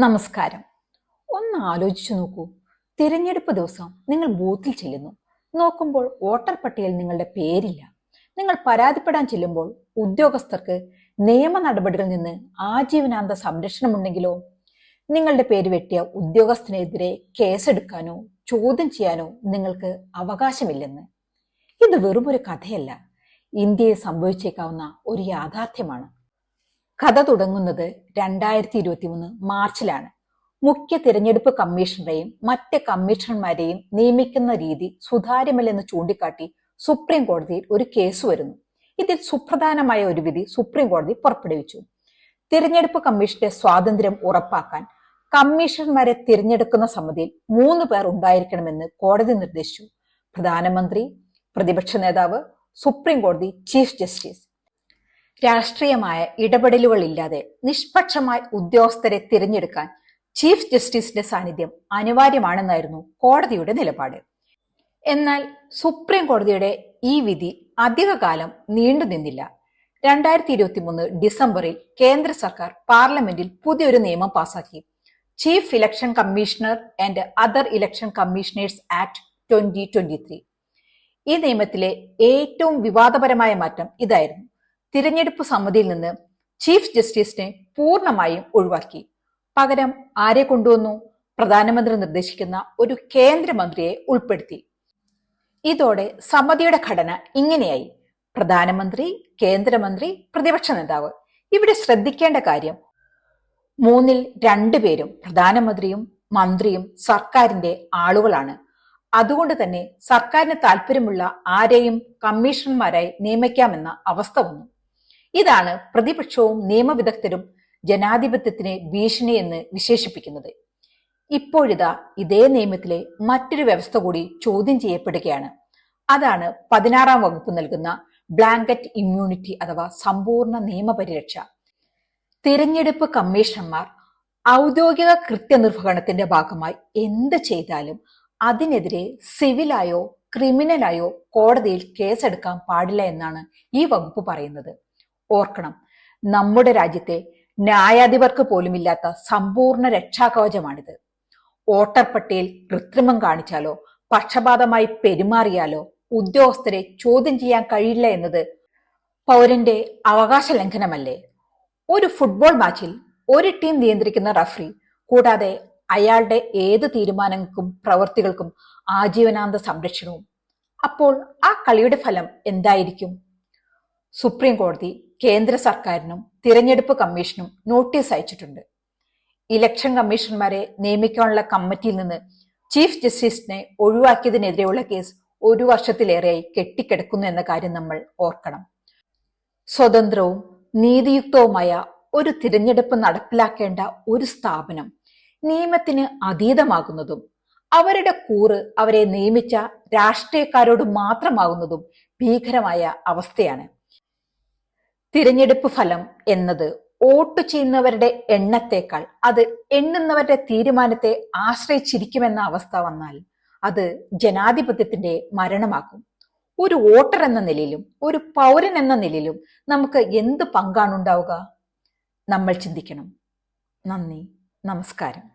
നമസ്കാരം. ഒന്ന് ആലോചിച്ചു നോക്കൂ. തിരഞ്ഞെടുപ്പ് ദിവസം നിങ്ങൾ ബൂത്തിൽ ചെല്ലുന്നു. നോക്കുമ്പോൾ വോട്ടർ പട്ടികയിൽ നിങ്ങളുടെ പേരില്ല. നിങ്ങൾ പരാതിപ്പെടാൻ ചെല്ലുമ്പോൾ ഉദ്യോഗസ്ഥർക്ക് നിയമ നടപടികളിൽ നിന്ന് ആജീവനാന്ത സംരക്ഷണമുണ്ടെങ്കിലോ നിങ്ങളുടെ പേര് വെട്ടിയ ഉദ്യോഗസ്ഥനെതിരെ കേസെടുക്കാനോ ചോദ്യം ചെയ്യാനോ നിങ്ങൾക്ക് അവകാശമില്ലെന്ന്. ഇത് വെറുമൊരു കഥയല്ല, ഇന്ത്യയിൽ സംഭവിച്ചേക്കാവുന്ന ഒരു യാഥാർത്ഥ്യമാണ്. കഥ തുടങ്ങുന്നത് 2023 മാർച്ചിലാണ്. മുഖ്യ തിരഞ്ഞെടുപ്പ് കമ്മീഷണറെയും മറ്റ് കമ്മീഷണർമാരെയും നിയമിക്കുന്ന രീതി സുതാര്യമല്ലെന്ന് ചൂണ്ടിക്കാട്ടി സുപ്രീം കോടതിയിൽ ഒരു കേസ് വരുന്നു. ഇതിൽ സുപ്രധാനമായ ഒരു വിധി സുപ്രീം കോടതി പുറപ്പെടുവിച്ചു. തിരഞ്ഞെടുപ്പ് കമ്മീഷന്റെ സ്വാതന്ത്ര്യം ഉറപ്പാക്കാൻ കമ്മീഷണർമാരെ തിരഞ്ഞെടുക്കുന്ന സമിതിയിൽ 3 പേർ ഉണ്ടായിരിക്കണമെന്ന് കോടതി നിർദ്ദേശിച്ചു. പ്രധാനമന്ത്രി, പ്രതിപക്ഷ നേതാവ്, സുപ്രീം കോടതി ചീഫ് ജസ്റ്റിസ്. രാഷ്ട്രീയമായ ഇടപെടലുകളില്ലാതെ നിഷ്പക്ഷമായി ഉദ്യോഗസ്ഥരെ തിരഞ്ഞെടുക്കാൻ ചീഫ് ജസ്റ്റിസിന്റെ സാന്നിധ്യം അനിവാര്യമാണെന്നായിരുന്നു കോടതിയുടെ നിലപാട്. എന്നാൽ സുപ്രീം കോടതിയുടെ ഈ വിധി അധികകാലം നീണ്ടുനിന്നില്ല. 2023 ഡിസംബറിൽ കേന്ദ്ര സർക്കാർ പാർലമെന്റിൽ പുതിയൊരു നിയമം പാസാക്കി. Chief election commissioner and other election commissioners act 2023. ഈ നിയമത്തിലെ ഏറ്റവും വിവാദപരമായ മാറ്റം ഇതായിരുന്നു. തിരഞ്ഞെടുപ്പ് സമിതിയിൽ നിന്ന് ചീഫ് ജസ്റ്റിസിനെ പൂർണ്ണമായും ഒഴിവാക്കി. പകരം ആരെ കൊണ്ടുവന്നു? പ്രധാനമന്ത്രി നിർദ്ദേശിക്കുന്ന ഒരു കേന്ദ്രമന്ത്രിയെ ഉൾപ്പെടുത്തി. ഇതോടെ സമിതിയുടെ ഘടന ഇങ്ങനെയായി: പ്രധാനമന്ത്രി, കേന്ദ്രമന്ത്രി, പ്രതിപക്ഷ നേതാവ്. ഇവിടെ ശ്രദ്ധിക്കേണ്ട കാര്യം, 3ൽ 2 പേരും പ്രധാനമന്ത്രിയും മന്ത്രിയും സർക്കാരിന്റെ ആളുകളാണ്. അതുകൊണ്ട് തന്നെ സർക്കാരിന് താല്പര്യമുള്ള ആരെയും കമ്മീഷണർമാരായി നിയമിക്കാമെന്ന അവസ്ഥ വന്നു. ഇതാണ് പ്രതിപക്ഷവും നിയമവിദഗ്ധരും ജനാധിപത്യത്തിന് ഭീഷണി എന്ന് വിശേഷിപ്പിക്കുന്നത്. ഇപ്പോഴിതാ ഇതേ നിയമത്തിലെ മറ്റൊരു വ്യവസ്ഥ കൂടി ചോദ്യം ചെയ്യപ്പെടുകയാണ്. അതാണ് 16ാം വകുപ്പ് നൽകുന്ന ബ്ലാങ്കറ്റ് ഇമ്മ്യൂണിറ്റി അഥവാ സമ്പൂർണ്ണ നിയമപരിരക്ഷ. തിരഞ്ഞെടുപ്പ് കമ്മീഷണർമാർ ഔദ്യോഗിക കൃത്യനിർവഹണത്തിന്റെ ഭാഗമായി എന്ത് ചെയ്താലും അതിനെതിരെ സിവിലായോ ക്രിമിനലായോ കോടതിയിൽ കേസെടുക്കാൻ പാടില്ല എന്നാണ് ഈ വകുപ്പ് പറയുന്നത്. ഓർക്കണം, നമ്മുടെ രാജ്യത്തെ ന്യായാധിപർക്ക് പോലുമില്ലാത്ത സമ്പൂർണ്ണ രക്ഷാകവചമാണിത്. വോട്ടർ പട്ടികയിൽ കൃത്രിമം കാണിച്ചാലോ പക്ഷപാതമായി പെരുമാറിയാലോ ഉദ്യോഗസ്ഥരെ ചോദ്യം ചെയ്യാൻ കഴിയില്ല എന്നത് പൗരന്റെ അവകാശ ലംഘനമല്ലേ? ഒരു ഫുട്ബോൾ മാച്ചിൽ ഒരു ടീം നിയന്ത്രിക്കുന്ന റഫറി കൂടാതെ അയാളുടെ ഏത് തീരുമാനങ്ങൾക്കും പ്രവൃത്തികൾക്കും ആജീവനാന്ത സംരക്ഷണവും. അപ്പോൾ ആ കളിയുടെ ഫലം എന്തായിരിക്കും? സുപ്രീം കോടതി കേന്ദ്ര സർക്കാരിനും തിരഞ്ഞെടുപ്പ് കമ്മീഷനും നോട്ടീസ് അയച്ചിട്ടുണ്ട്. ഇലക്ഷൻ കമ്മീഷണർമാരെ നിയമിക്കാനുള്ള കമ്മിറ്റിയിൽ നിന്ന് ചീഫ് ജസ്റ്റിസിനെ ഒഴിവാക്കിയതിനെതിരെയുള്ള കേസ് 1 വർഷത്തിലേറെയായി കെട്ടിക്കിടക്കുന്നു എന്ന കാര്യം നമ്മൾ ഓർക്കണം. സ്വതന്ത്രവും നീതിയുക്തവുമായ ഒരു തിരഞ്ഞെടുപ്പ് നടപ്പിലാക്കേണ്ട ഒരു സ്ഥാപനം നിയമത്തിന് അതീതമാകുന്നതും അവരുടെ കൂറ് അവരെ നിയമിച്ച രാഷ്ട്രീയക്കാരോട് മാത്രമാകുന്നതും ഭീകരമായ അവസ്ഥയാണ്. തിരഞ്ഞെടുപ്പ് ഫലം എന്നത് വോട്ട് ചെയ്യുന്നവരുടെ എണ്ണത്തേക്കാൾ അത് എണ്ണുന്നവരുടെ തീരുമാനത്തെ ആശ്രയിച്ചിരിക്കുമെന്ന അവസ്ഥ വന്നാൽ അത് ജനാധിപത്യത്തിന്റെ മരണമാക്കും. ഒരു വോട്ടർ എന്ന നിലയിലും ഒരു പൗരൻ എന്ന നിലയിലും നമുക്ക് എന്ത് പങ്കാണുണ്ടാവുക? നമ്മൾ ചിന്തിക്കണം. നന്ദി, നമസ്കാരം.